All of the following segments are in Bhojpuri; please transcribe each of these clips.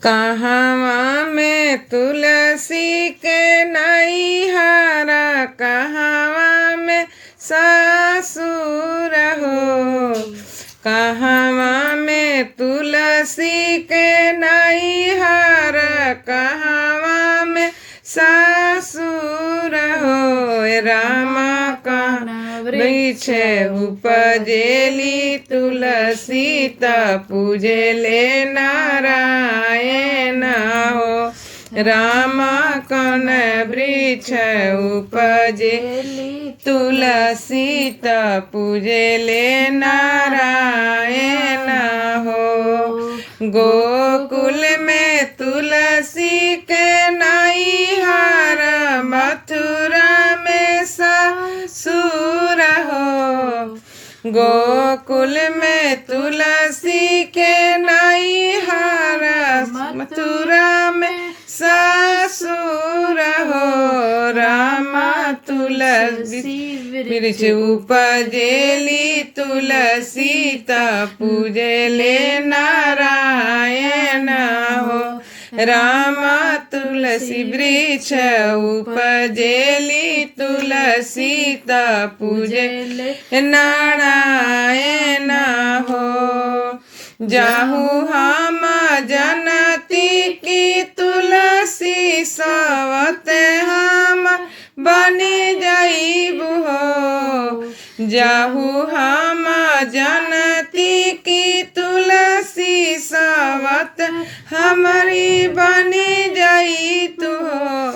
कहवा में तुलसी के नैहरा कहवा में ससुर हो। कहवा में तुलसी के नैहरा कहवा में ससुर हो। रामा वृक्ष उपजेली तुलसी त पूजेले नारायण हो। राम कौन वृक्ष उपजेली तुलसी त पूजेले नारायण हो। गोकुल में तुलसी के नैहर मथुरा में ससुर हो। गोकुल में तुलसी के नैहर मथुरा में ससुर हो। रामा तुलसी वृक्ष उपजेली तुलसी त पूजेले नारायण हो। रामा तुलसी वृक्ष उपजेली तुलसी त पूजेले नारायण हो। जाहु हम जनती की तुलसी सवत हम बनी जाइबु हो। जाहु हम जनती की तुलसी सवत हमारी बनी जाई तू हो।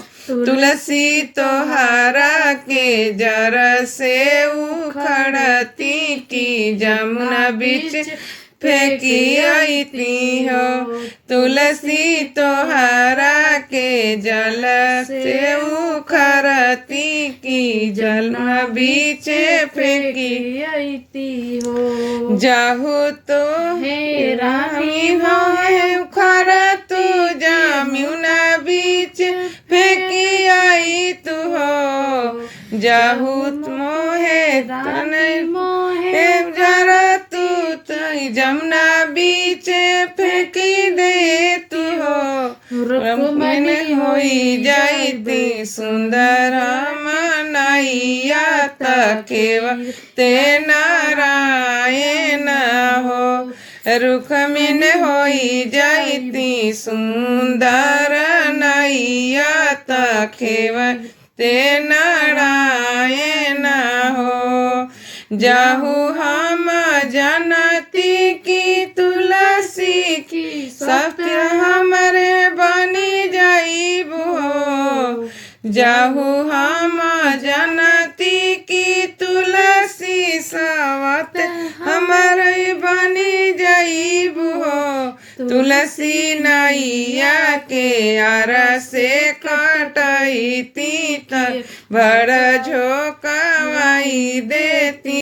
तुलसी तोहरा के जर से उखड़ती की जमुना बीच फेंकी आईती हो। तुलसी तोहरा के जल से उखड़ती की जमुना बीच फेंकी आईती हो। जाहु तो हे रामी हो उखड़ तू जमुना बीच फेंकी आई तू हो। जाहु मोहे तन मोहे जरा तू जमुना बीच फेंकी दे तू हो। रुक्मिणी होई जाती सुंदर मनैया तकेव ते नारायण हो। रुक्मिणी होई जाती सुंदर नैया तकेव ते नारायण हो। जाहु हम जनती की तुलसी की सत्य हमरे बनी जाइबु हो। जाहु हम जनती की तुलसी सवत हमरे बनी जाइबु हो। तुलसी नैया के आर से कटैती त बड़ झोंकवाई देती।